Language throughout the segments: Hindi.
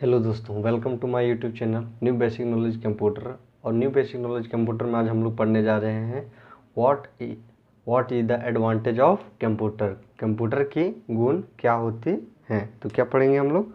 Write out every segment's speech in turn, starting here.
हेलो दोस्तों, welcome to my YouTube channel new basic knowledge computer. और न्यू बेसिक नॉलेज कंप्यूटर में आज हम लोग पढ़ने जा रहे हैं what is the advantage of computer. Computer की गुण क्या होती हैं। तो क्या पढ़ेंगे हम लोग,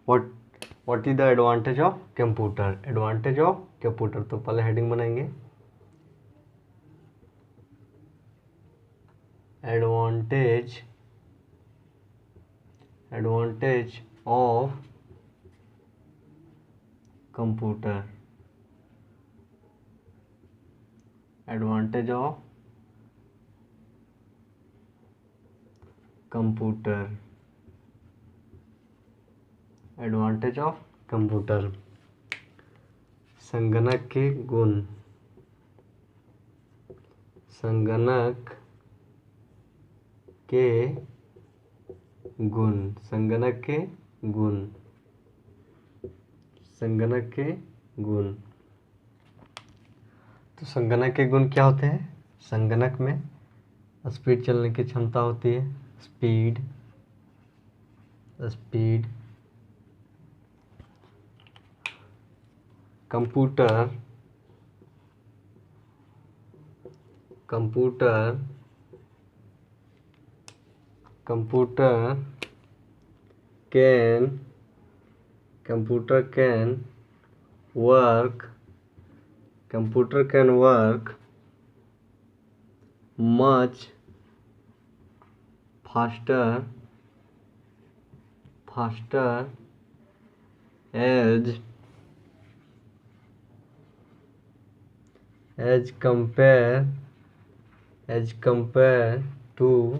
what is the advantage of computer. Advantage of computer, तो पहले हेडिंग बनाएंगे advantage of computer. Advantage of computer. Advantage of computer. संगणक के गुण। संगणक के गुण। संगणक के गुण। संगणक के गुण। तो संगणक के गुण क्या होते हैं। संगणक में स्पीड चलने की क्षमता होती है। Speed computer can work much faster as compare to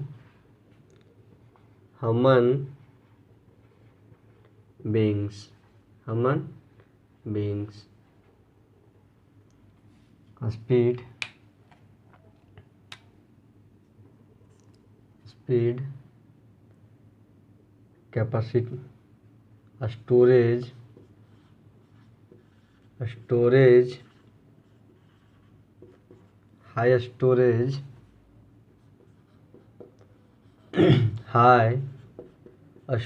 human beings. Speed, capacity, storage, high storage, high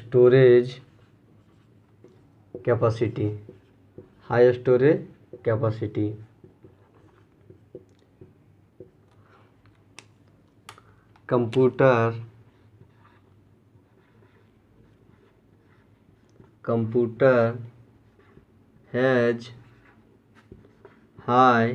storage capacity. Computer has high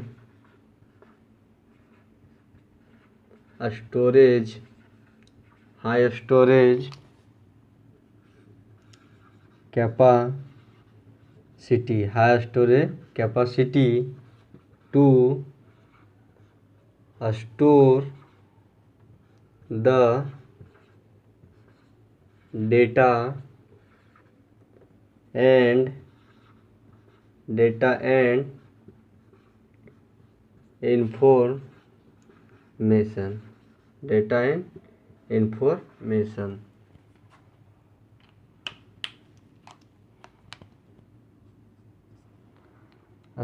storage capacity to store the data and information.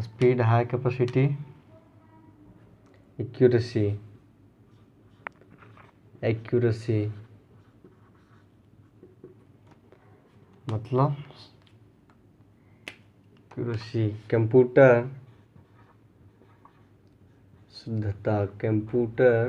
Speed, high capacity, accuracy मतलब accuracy, कंप्यूटर शुद्धता। Computer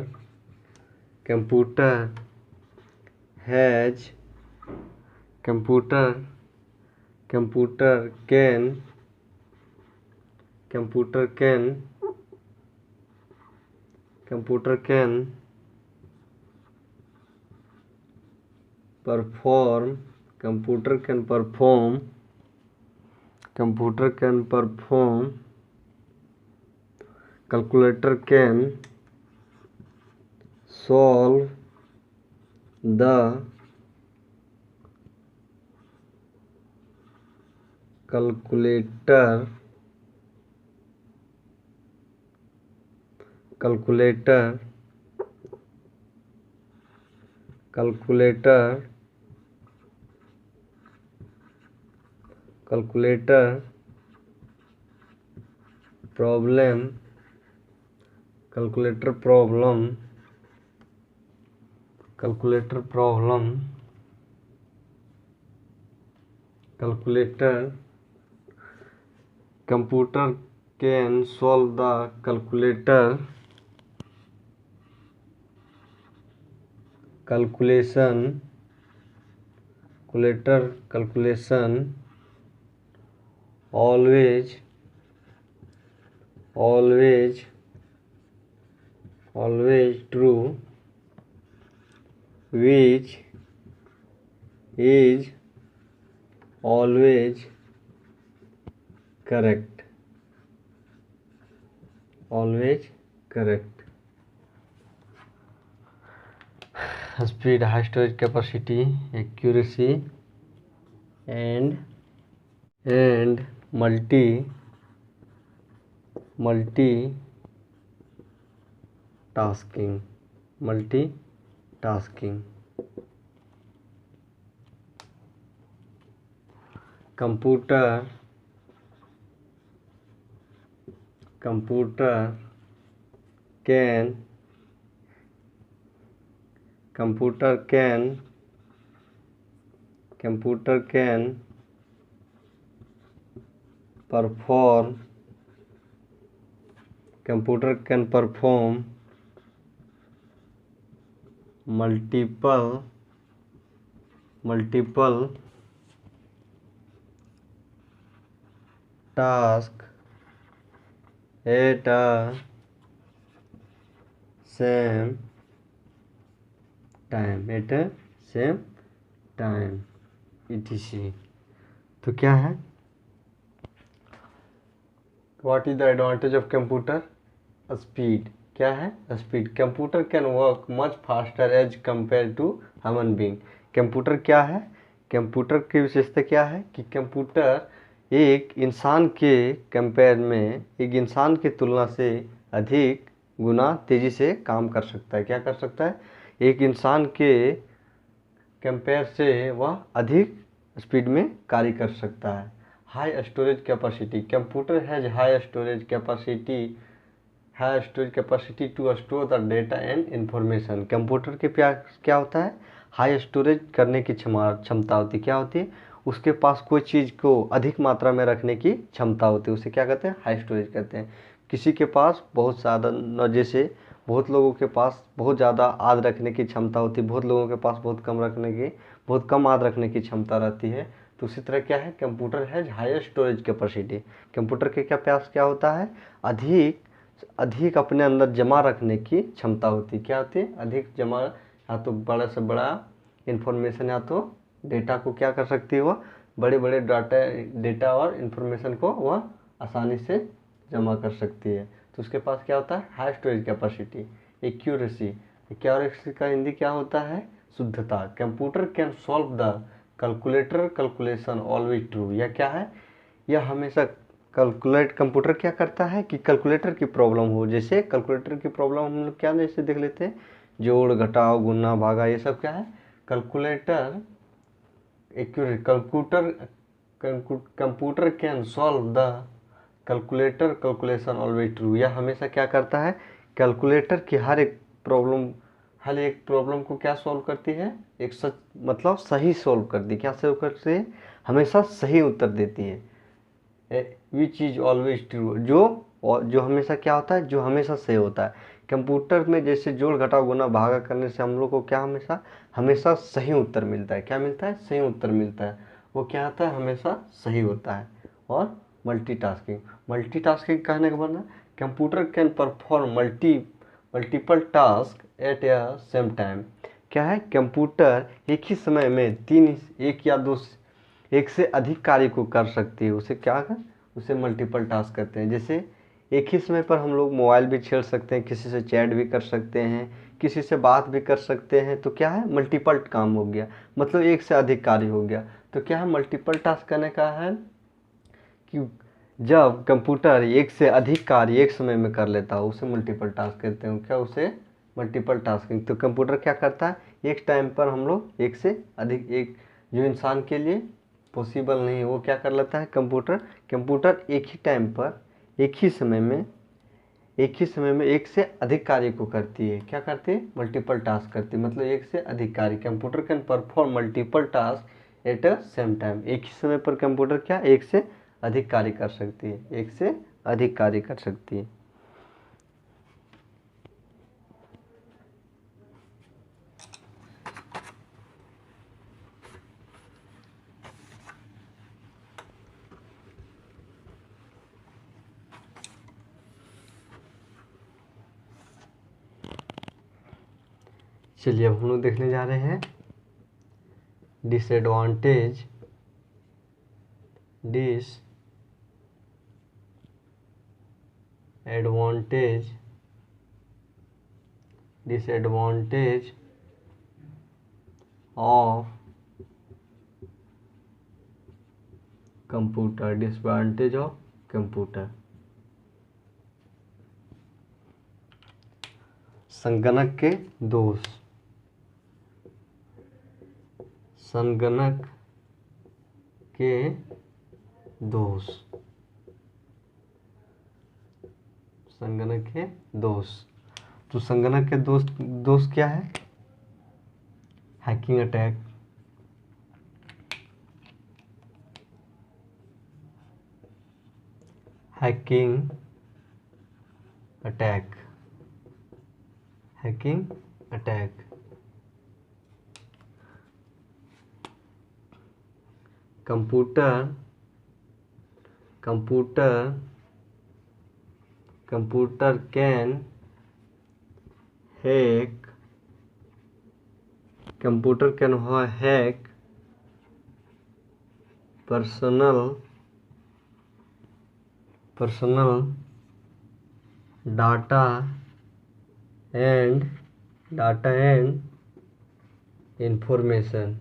can perform calculator can solve the calculator problem computer can solve the calculation always true, which is always correct. Speed, high storage capacity, accuracy, and multitasking. Computer can perform multiple tasks at a same time, etc. तो क्या है, what is the advantage of computer? Speed. क्या है? Speed. Computer can work much faster as compare to human being. Computer क्या है? कंप्यूटर की विशेषता क्या है कि कंप्यूटर एक इंसान के कंपेयर में, एक इंसान की तुलना से अधिक गुना तेज़ी से काम कर सकता है. क्या कर सकता है? एक इंसान के कंपेयर से वह अधिक स्पीड में कार्य कर सकता है. High storage capacity. Computer has high storage capacity to store the data and information. Computer के क्या होता है? हाई स्टोरेज करने की क्षमता होती है. क्या होती है? उसके पास कोई चीज़ को अधिक मात्रा में रखने की क्षमता होती है. उसे क्या कहते हैं? हाई स्टोरेज कहते हैं. किसी के पास बहुत ज़्यादा, जैसे बहुत लोगों के पास बहुत ज़्यादा आद रखने की क्षमता होती है, बहुत लोगों के पास बहुत कम आद रखने की क्षमता रहती है. तो उसी तरह क्या है? कंप्यूटर है हाई स्टोरेज कैपेसिटी. कंप्यूटर के क्या होता है? अधिक अपने अंदर जमा रखने की क्षमता होती है. क्या होती है? अधिक जमा, या तो बड़ा से बड़ा इंफॉर्मेशन या तो डेटा को क्या कर सकती है, वह बड़े डेटा और इन्फॉर्मेशन को वह आसानी से जमा कर सकती है. तो उसके पास क्या होता है? High storage capacity. एक्यूरेसी का हिंदी क्या होता है? शुद्धता. Computer can solve the calculation always true. यह क्या है? यह हमेशा कंप्यूटर क्या करता है कि कैलकुलेटर की प्रॉब्लम हो, जैसे कैलकुलेटर की प्रॉब्लम हम लोग क्या जैसे देख लेते हैं, जोड़ घटाव गुना भागा, ये सब क्या है? Computer can solve the calculation always true. यह हमेशा क्या करता है? कैलकुलेटर की हर एक प्रॉब्लम को क्या सॉल्व करती है? मतलब सही सॉल्व करती है. क्या सॉल्व करती है? हमेशा सही उत्तर देती है. Which is always true. जो हमेशा क्या होता है? जो हमेशा सही होता है. कंप्यूटर में जैसे जोड़ घटाव गुना भागा करने से हम लोग को क्या हमेशा सही उत्तर मिलता है. क्या मिलता है? सही उत्तर मिलता है. वो क्या होता है? हमेशा सही होता है. और मल्टीटास्किंग कहने का मतलब computer can perform multiple task at a same time. क्या है? कंप्यूटर एक ही समय में एक से अधिक कार्य को कर सकती है. उसे मल्टीपल टास्क कहते हैं. जैसे एक ही समय पर हम लोग मोबाइल भी छेड़ सकते हैं, किसी से चैट भी कर सकते हैं, किसी से बात भी कर सकते हैं. तो क्या है? मल्टीपल काम हो गया, मतलब एक से अधिक कार्य हो गया. तो क्या है? मल्टीपल टास्क करने का है कि जब कंप्यूटर एक से अधिक कार्य एक समय में कर लेता हो उसे मल्टीपल टास्क कहते हैं. क्या? उसे मल्टीपल टास्किंग. तो कंप्यूटर क्या करता है? एक टाइम पर हम लोग एक से अधिक, एक जो इंसान के लिए पॉसिबल नहीं है वो क्या कर लेता है? कंप्यूटर एक ही टाइम पर एक ही समय में एक से अधिक कार्य को करती है. क्या करती है? मल्टीपल टास्क करती है, मतलब एक से अधिक कार्य. Computer can perform multiple task at a same time. एक ही समय पर कंप्यूटर क्या एक से अधिक कार्य कर सकती है, एक से अधिक कार्य कर सकती है। चलिए अब हम लोग देखने जा रहे हैं disadvantage of computer, disadvantage of computer. संगणक के दोष, संगणक के दोष, संगणक के दोष। तो संगणक के दोष क्या है? Hacking attack, hacking attack, hacking attack, computer can hack, computer can hack personal data and information.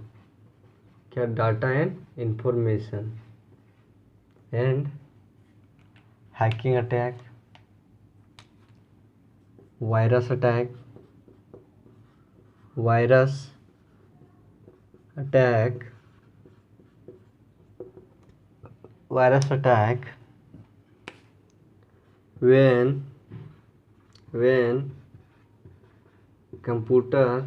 क्या? Data and information. And hacking attack, virus attack, when computer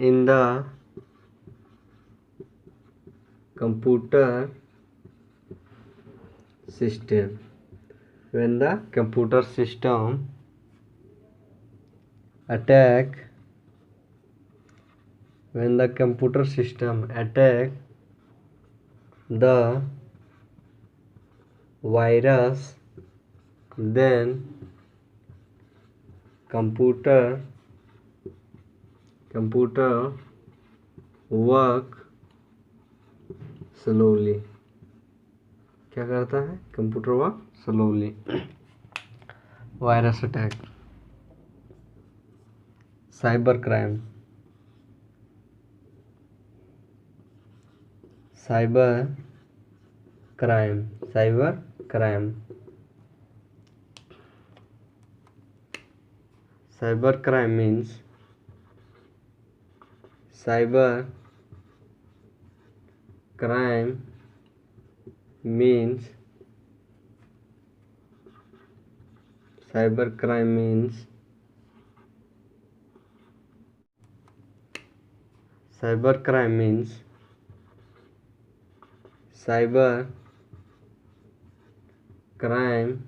in the computer system, when the computer system attack the virus, then computer work slowly। क्या करता है? Computer work slowly. Virus attack, cyber crime, cyber crime means cyber crime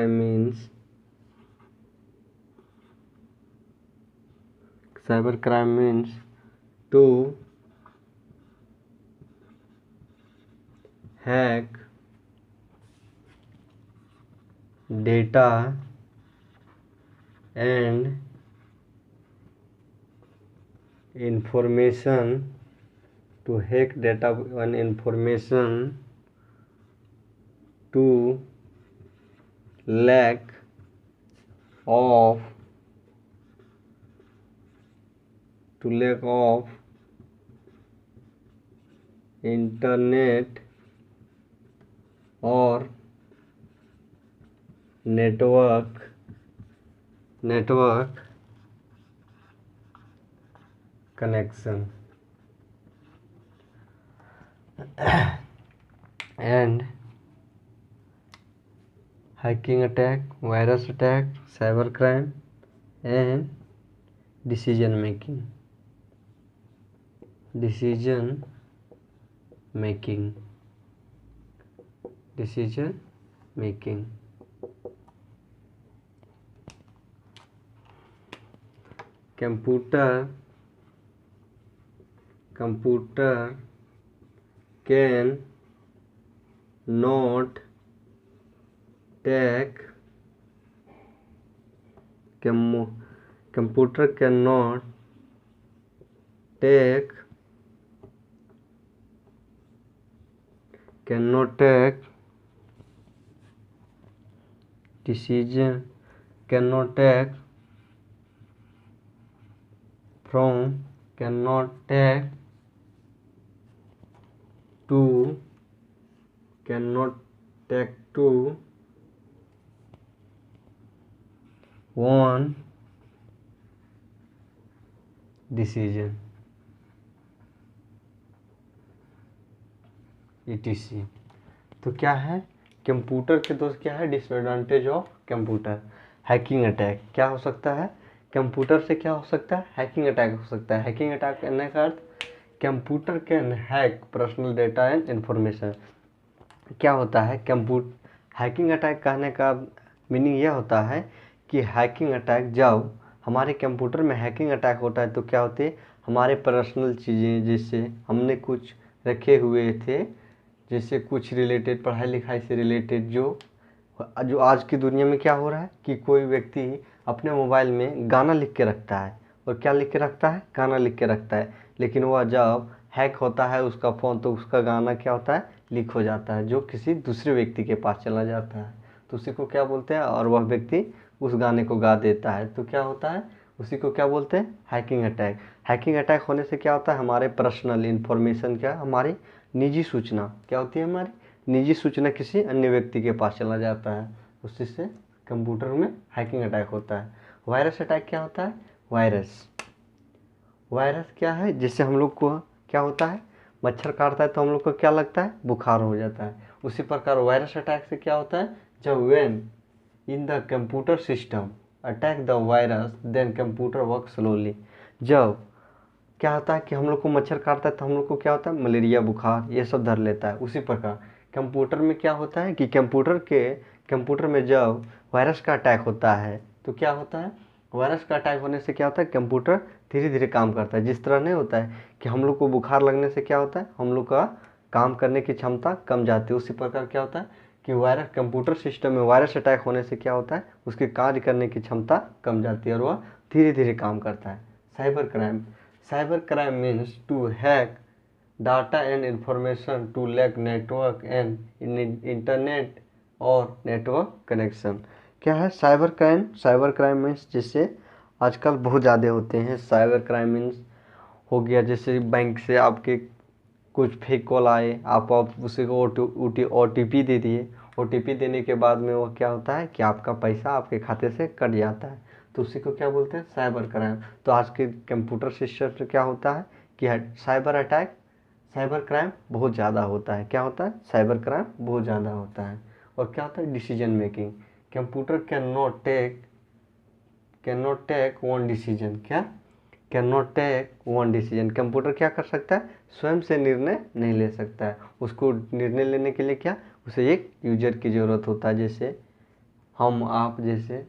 means cyber crime means to hack data and information, to lack of internet or network connection। And hacking attack, virus attack, cyber crime and decision making. Decision making computer can not take computer cannot take decision, cannot take to one decision etc। तो क्या है कंप्यूटर के दोस्त, क्या है disadvantage of computer? Hacking attack क्या हो सकता है कंप्यूटर से? क्या हो सकता है? हैकिंग अटैक हो सकता है। हैकिंग अटैक करने का अर्थ computer can hack personal data and information. क्या होता है हैकिंग अटैक कहने का मीनिंग यह होता है कि हैकिंग अटैक, जब हमारे कंप्यूटर में हैकिंग अटैक होता है तो क्या होती है, हमारे पर्सनल चीज़ें जैसे हमने कुछ रखे हुए थे, जैसे कुछ रिलेटेड पढ़ाई लिखाई से रिलेटेड, जो आज की दुनिया में क्या हो रहा है कि कोई व्यक्ति अपने मोबाइल में गाना लिख के रखता है। और क्या लिख के रखता है? गाना लिख के रखता है। लेकिन वह जब हैक होता है उसका फ़ोन, तो उसका गाना क्या होता है? लीक हो जाता है, जो किसी दूसरे व्यक्ति के पास चला जाता है। तो उसी को क्या बोलते हैं? और वह व्यक्ति उस गाने को गा देता है, तो क्या होता है? उसी को क्या बोलते हैं? Hacking attack. हैकिंग अटैक होने से क्या होता है, हमारे पर्सनल इन्फॉर्मेशन, क्या हमारी निजी सूचना, क्या होती है, हमारी निजी सूचना किसी अन्य व्यक्ति के पास चला जाता है। उसी से कंप्यूटर में हैकिंग अटैक होता है। वायरस अटैक क्या होता है? वायरस क्या है, जिससे हम लोग को क्या होता है, मच्छर काटता है तो हम लोग को क्या लगता है? बुखार हो जाता है। उसी प्रकार वायरस अटैक से क्या होता है, जब when in the computer system attack the virus then computer work slowly. जब क्या होता है कि हम लोग को मच्छर काटता है तो हम लोग को क्या होता है? मलेरिया, बुखार, ये सब धर लेता है। उसी प्रकार कंप्यूटर में क्या होता है कि कंप्यूटर में जब वायरस का अटैक होता है तो क्या होता है, वायरस का अटैक होने से क्या होता है, कंप्यूटर धीरे धीरे काम करता है। जिस तरह नहीं होता है कि हम लोग को बुखार लगने से क्या होता है, हम लोग का काम करने की क्षमता कम जाती है। उसी प्रकार क्या होता है कि कंप्यूटर सिस्टम में वायरस अटैक होने से क्या होता है, उसके कार्य करने की क्षमता कम जाती है और वह धीरे धीरे काम करता है। Cyber crime means to hack data and information to lack network and internet और नेटवर्क कनेक्शन। क्या है साइबर क्राइम मीन्स जिससे आजकल बहुत ज़्यादा होते हैं। साइबर क्राइम मीन्स हो गया जैसे बैंक से आपके कुछ फेक कॉल आए, आप उसी को OTP दे दिए। OTP देने के बाद में वो क्या होता है कि आपका पैसा आपके खाते से कट जाता है, तो उसी को क्या बोलते हैं? Cyber crime. तो आज के कंप्यूटर सिस्टम से क्या होता है कि साइबर क्राइम बहुत ज़्यादा होता है। क्या होता है? साइबर क्राइम बहुत ज़्यादा होता है। और क्या होता है? Decision making. Computer can not take one decision. क्या? Can not take one decision. Computer क्या कर सकता है? स्वयं से निर्णय नहीं ले सकता है। उसको निर्णय लेने के लिए क्या, उसे एक यूजर की ज़रूरत होता है। जैसे हम आप जैसे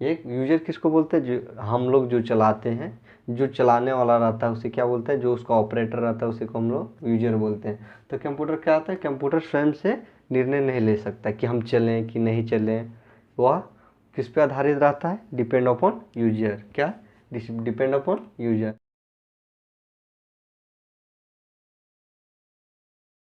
एक यूजर किसको बोलते हैं? जो हम लोग जो चलाते हैं, जो चलाने वाला रहता है उसे क्या बोलते हैं? जो उसका ऑपरेटर रहता है उसे को हम लोग यूजर बोलते हैं। तो कंप्यूटर क्या होता है? कंप्यूटर स्वयं से निर्णय नहीं ले सकता कि हम चलें कि नहीं चलें। वह किस पे आधारित रहता है? Depend upon user. क्या? Depend upon user.